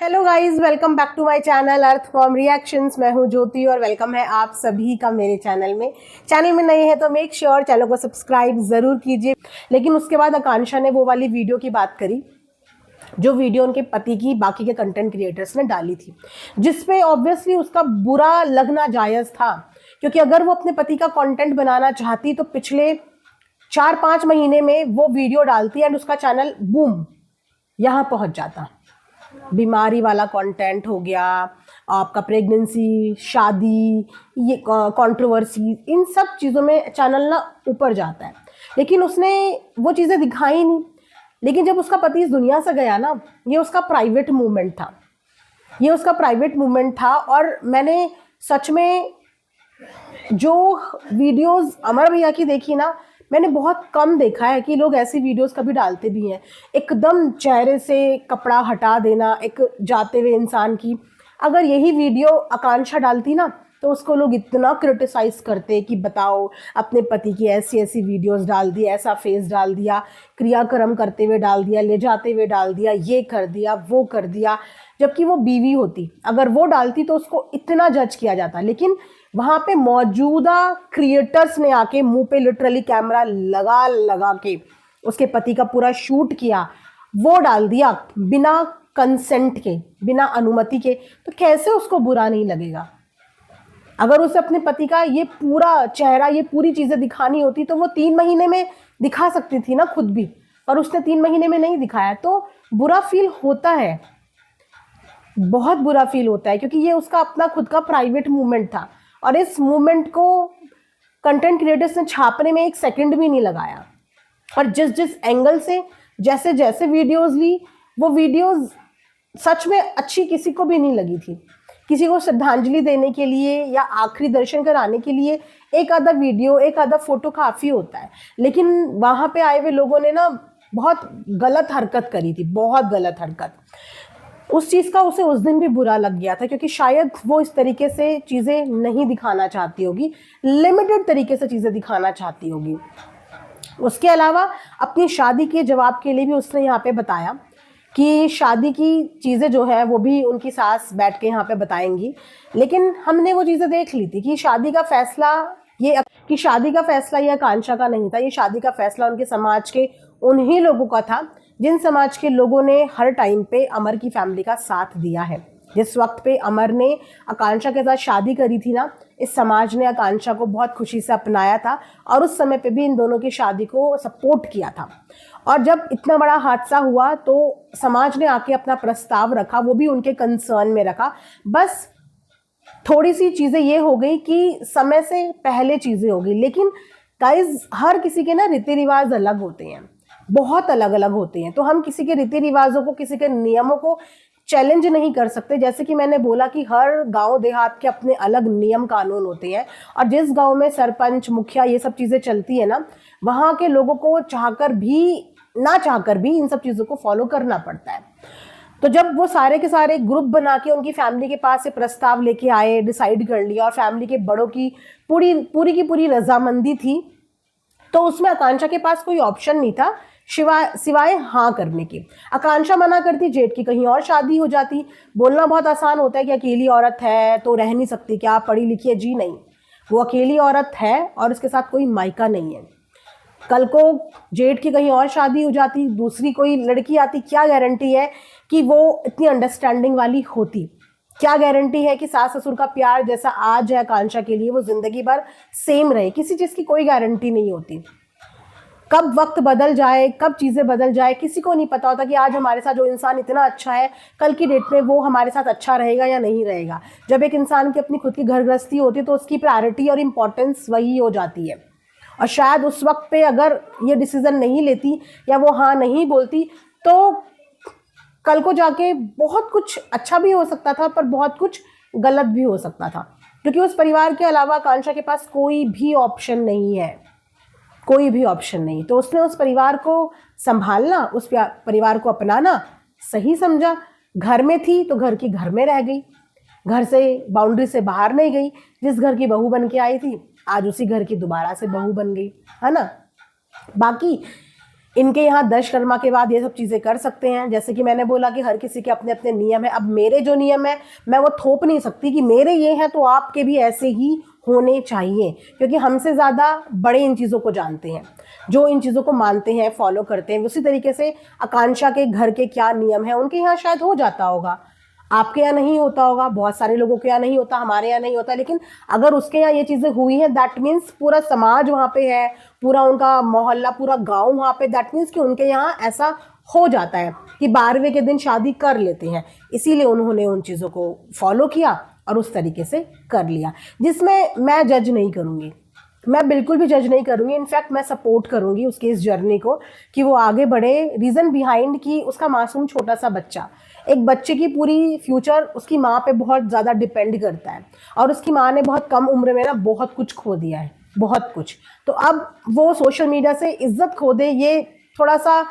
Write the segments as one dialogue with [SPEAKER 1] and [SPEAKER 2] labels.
[SPEAKER 1] Hello guys, welcome back to my channel earth form reactions. मैं हूं ज्योति और welcome है आप सभी का मेरे चैनल में। चैनल में नए हैं तो मेक श्योर चैनल को सब्सक्राइब ज़रूर कीजिए। लेकिन उसके बाद आकांक्षा ने वो वाली वीडियो की बात करी जो वीडियो उनके पति की बाकी के कंटेंट क्रिएटर्स ने डाली थी, जिसपे ऑब्वियसली उसका बुरा लगना जायज़ था। क्योंकि अगर वो अपने पति का कंटेंट बनाना चाहती तो पिछले 4-5 महीने में वो वीडियो डालती एंड उसका चैनल बूम यहाँ पहुँच जाता। बीमारी वाला कंटेंट हो गया, आपका प्रेगनेंसी, शादी, ये कंट्रोवर्सी, इन सब चीज़ों में चैनल ना ऊपर जाता है। लेकिन उसने वो चीज़ें दिखाई नहीं। लेकिन जब उसका पति इस दुनिया से गया ना, ये उसका प्राइवेट मूवमेंट था, ये उसका प्राइवेट मूवमेंट था। और मैंने सच में जो वीडियोस अमर भैया की देखी ना, मैंने बहुत कम देखा है कि लोग ऐसी वीडियोस कभी डालते भी हैं। एकदम चेहरे से कपड़ा हटा देना एक जाते हुए इंसान की। अगर यही वीडियो आकांक्षा डालती ना तो उसको लोग इतना क्रिटिसाइज करते कि बताओ, अपने पति की ऐसी ऐसी वीडियोस डाल दी, ऐसा फेस डाल दिया, क्रियाक्रम करते हुए डाल दिया, ले जाते हुए डाल दिया, ये कर दिया, वो कर दिया। जबकि वो बीवी होती, अगर वो डालती तो उसको इतना जज किया जाता। लेकिन वहां पे मौजूदा क्रिएटर्स ने आके मुंह पे लिटरली कैमरा लगा लगा के उसके पति का पूरा शूट किया, वो डाल दिया बिना कंसेंट के, बिना अनुमति के। तो कैसे उसको बुरा नहीं लगेगा? अगर उसे अपने पति का ये पूरा चेहरा, ये पूरी चीजें दिखानी होती तो वो 3 महीने में दिखा सकती थी ना खुद भी, और उसने 3 महीने में नहीं दिखाया। तो बुरा फील होता है, बहुत बुरा फील होता है, क्योंकि ये उसका अपना खुद का प्राइवेट मूवमेंट था। और इस मूवमेंट को कंटेंट क्रिएटर्स ने छापने में 1 सेकंड भी नहीं लगाया। और जिस जिस एंगल से जैसे जैसे वीडियोस ली, वो वीडियोस सच में अच्छी किसी को भी नहीं लगी थी। किसी को श्रद्धांजलि देने के लिए या आखिरी दर्शन कराने के लिए एक आधा वीडियो, एक आधा फोटो काफ़ी होता है। लेकिन वहाँ पे आए हुए लोगों ने ना बहुत गलत हरकत करी थी, बहुत गलत हरकत। उस चीज़ का उसे उस दिन भी बुरा लग गया था, क्योंकि शायद वो इस तरीके से चीज़ें नहीं दिखाना चाहती होगी, लिमिटेड तरीके से चीज़ें दिखाना चाहती होगी। उसके अलावा अपनी शादी के जवाब के लिए भी उसने यहाँ पे बताया कि शादी की चीज़ें जो है वो भी उनकी सास बैठ के यहाँ पे बताएंगी। लेकिन हमने वो चीज़ें देख ली थी कि शादी का फैसला ये आकांक्षा का नहीं था। ये शादी का फैसला उनके समाज के उन्हीं लोगों का था जिन समाज के लोगों ने हर टाइम पे अमर की फैमिली का साथ दिया है। जिस वक्त पे अमर ने आकांक्षा के साथ शादी करी थी ना, इस समाज ने आकांक्षा को बहुत खुशी से अपनाया था और उस समय पे भी इन दोनों की शादी को सपोर्ट किया था। और जब इतना बड़ा हादसा हुआ तो समाज ने आके अपना प्रस्ताव रखा, वो भी उनके कंसर्न में रखा। बस थोड़ी सी चीज़ें ये हो गई कि समय से पहले चीज़ें हो गई। लेकिन गाइज, हर किसी के ना रीति रिवाज अलग होते हैं, बहुत अलग अलग होते हैं। तो हम किसी के रीति रिवाजों को, किसी के नियमों को चैलेंज नहीं कर सकते। जैसे कि मैंने बोला कि हर गांव देहात के अपने अलग नियम कानून होते हैं, और जिस गांव में सरपंच, मुखिया, ये सब चीज़ें चलती है ना, वहाँ के लोगों को चाहकर भी ना चाहकर भी इन सब चीज़ों को फॉलो करना पड़ता है। तो जब वो सारे के सारे ग्रुप बना के उनकी फैमिली के पास से प्रस्ताव लेके आए, डिसाइड कर लिया, और फैमिली के बड़ों की पूरी की पूरी रजामंदी थी, तो उसमें आकांक्षा के पास कोई ऑप्शन नहीं था सिवाय हाँ करने के। आकांक्षा मना करती, जेठ की कहीं और शादी हो जाती। बोलना बहुत आसान होता है कि अकेली औरत है तो रह नहीं सकती क्या, पढ़ी लिखी है? जी नहीं, वो अकेली औरत है और उसके साथ कोई मायका नहीं है। कल को जेठ की कहीं और शादी हो जाती, दूसरी कोई लड़की आती, क्या गारंटी है कि वो इतनी अंडरस्टैंडिंग वाली होती? क्या गारंटी है कि सास ससुर का प्यार जैसा आज है आकांक्षा के लिए वो जिंदगी भर सेम रहे? किसी चीज़ की कोई गारंटी नहीं होती। कब वक्त बदल जाए, कब चीज़ें बदल जाए, किसी को नहीं पता होता कि आज हमारे साथ जो इंसान इतना अच्छा है, कल की डेट में वो हमारे साथ अच्छा रहेगा या नहीं रहेगा। जब एक इंसान की अपनी खुद की घर गृहस्थी होती है तो उसकी प्रायोरिटी और इम्पोर्टेंस वही हो जाती है। और शायद उस वक्त पे अगर ये डिसीजन नहीं लेती या वो हाँ नहीं बोलती तो कल को जाके बहुत कुछ अच्छा भी हो सकता था, पर बहुत कुछ गलत भी हो सकता था। क्योंकि उस परिवार के अलावा आकांक्षा के पास कोई भी ऑप्शन नहीं है, कोई भी ऑप्शन नहीं। तो उसने उस परिवार को संभालना, उस परिवार को अपनाना सही समझा। घर में थी तो घर की घर में रह गई, घर से बाउंड्री से बाहर नहीं गई। जिस घर की बहू बन के आई थी, आज उसी घर की दोबारा से बहू बन गई, है ना। बाकी इनके यहाँ दशकर्मा के बाद ये सब चीज़ें कर सकते हैं। जैसे कि मैंने बोला कि हर किसी के अपने अपने नियम है। अब मेरे जो नियम है मैं वो थोप नहीं सकती कि मेरे ये हैं तो आपके भी ऐसे ही होने चाहिए, क्योंकि हमसे ज़्यादा बड़े इन चीज़ों को जानते हैं, जो इन चीज़ों को मानते हैं, फॉलो करते हैं। उसी तरीके से आकांक्षा के घर के क्या नियम है उनके यहाँ शायद हो जाता होगा, आपके यहाँ नहीं होता होगा, बहुत सारे लोगों के यहाँ नहीं होता, हमारे यहाँ नहीं होता। लेकिन अगर उसके यहाँ ये चीज़ें हुई हैं, दैट मीन्स पूरा समाज वहाँ पे है, पूरा उनका मोहल्ला, पूरा गांव वहाँ पे, दैट मीन्स कि उनके यहाँ ऐसा हो जाता है कि 12वें के दिन शादी कर लेते हैं। इसीलिए उन्होंने उन चीज़ों को फॉलो किया और उस तरीके से कर लिया, जिसमें मैं जज नहीं करूँगी, मैं बिल्कुल भी जज नहीं करूँगी। इनफैक्ट मैं सपोर्ट करूँगी उसकी इस जर्नी को कि वो आगे बढ़े। रीज़न बिहाइंड कि उसका मासूम छोटा सा बच्चा, एक बच्चे की पूरी फ्यूचर उसकी माँ पे बहुत ज़्यादा डिपेंड करता है, और उसकी माँ ने बहुत कम उम्र में ना बहुत कुछ खो दिया है, बहुत कुछ। तो अब वो सोशल मीडिया से इज्जत खो दे, ये थोड़ा सा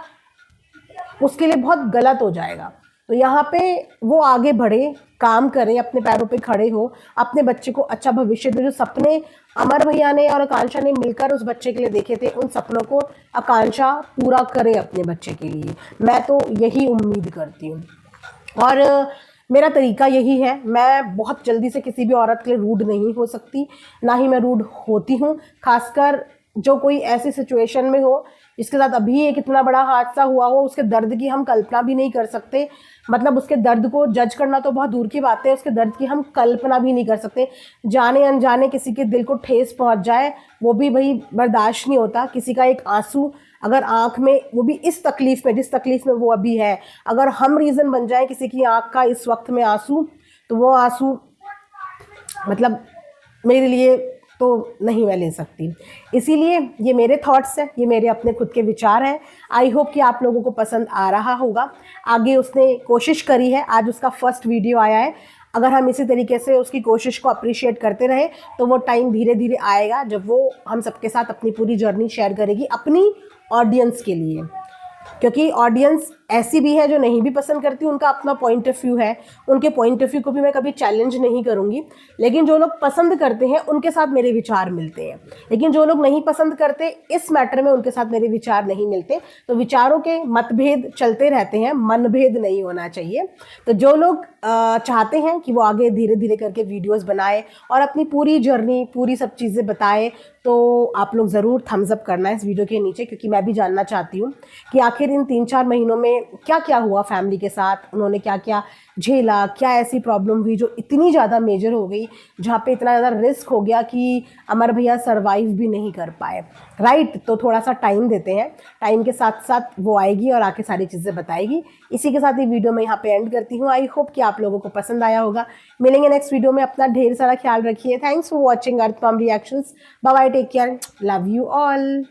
[SPEAKER 1] उसके लिए बहुत गलत हो जाएगा। तो यहाँ पे वो आगे बढ़े, काम करें, अपने पैरों पे खड़े हो, अपने बच्चे को अच्छा भविष्य दे। जो सपने अमर भैया ने और आकांक्षा ने मिलकर उस बच्चे के लिए देखे थे, उन सपनों को आकांक्षा पूरा करे अपने बच्चे के लिए। मैं तो यही उम्मीद करती हूँ और मेरा तरीका यही है। मैं बहुत जल्दी से किसी भी औरत के लिए रूड नहीं हो सकती, ना ही मैं रूड होती हूँ। खासकर जो कोई ऐसी सिचुएशन में हो जिसके साथ अभी एक इतना बड़ा हादसा हुआ हो, उसके दर्द की हम कल्पना भी नहीं कर सकते। मतलब उसके दर्द को जज करना तो बहुत दूर की बात है, उसके दर्द की हम कल्पना भी नहीं कर सकते। जाने अनजाने किसी के दिल को ठेस पहुंच जाए, वो भी भाई बर्दाश्त नहीं होता। किसी का एक आंसू अगर आंख में, वो भी इस तकलीफ में, जिस तकलीफ में वो अभी है, अगर हम रीज़न बन जाए किसी की आंख का इस वक्त में आंसू, तो वो आंसू मतलब मेरे लिए तो नहीं मैं ले सकती। इसीलिए ये मेरे थॉट्स हैं, ये मेरे अपने खुद के विचार हैं। आई होप कि आप लोगों को पसंद आ रहा होगा। आगे उसने कोशिश करी है, आज उसका फर्स्ट वीडियो आया है। अगर हम इसी तरीके से उसकी कोशिश को अप्रिशिएट करते रहे तो वो टाइम धीरे धीरे आएगा जब वो हम सबके साथ अपनी पूरी जर्नी शेयर करेगी अपनी ऑडियंस के लिए। क्योंकि ऑडियंस ऐसी भी है जो नहीं भी पसंद करती, उनका अपना पॉइंट ऑफ व्यू है, उनके पॉइंट ऑफ व्यू को भी मैं कभी चैलेंज नहीं करूँगी। लेकिन जो लोग पसंद करते हैं उनके साथ मेरे विचार मिलते हैं, लेकिन जो लोग नहीं पसंद करते इस मैटर में उनके साथ मेरे विचार नहीं मिलते। तो विचारों के मतभेद चलते रहते हैं, मनभेद नहीं होना चाहिए। तो जो लोग चाहते हैं कि वो आगे धीरे धीरे करके वीडियोस बनाए और अपनी पूरी जर्नी, पूरी सब चीज़ें बताए, तो आप लोग ज़रूर थम्स अप करना है इस वीडियो के नीचे, क्योंकि मैं भी जानना चाहती हूँ कि आखिर इन 3-4 महीनों में क्या क्या हुआ फैमिली के साथ, उन्होंने क्या क्या झेला, क्या ऐसी प्रॉब्लम हुई जो इतनी ज़्यादा मेजर हो गई, जहाँ पे इतना ज़्यादा रिस्क हो गया कि अमर भैया सरवाइव भी नहीं कर पाए। राइट, तो थोड़ा सा टाइम देते हैं, टाइम के साथ साथ वो आएगी और आके सारी चीज़ें बताएगी। इसी के साथ ये वीडियो मैं यहाँ पे एंड करती हूँ। आई होप कि आप लोगों को पसंद आया होगा। मिलेंगे नेक्स्ट वीडियो में, अपना ढेर सारा ख्याल रखिए। Thanks for watching earth mom reactions. Bye bye, take care, love you all.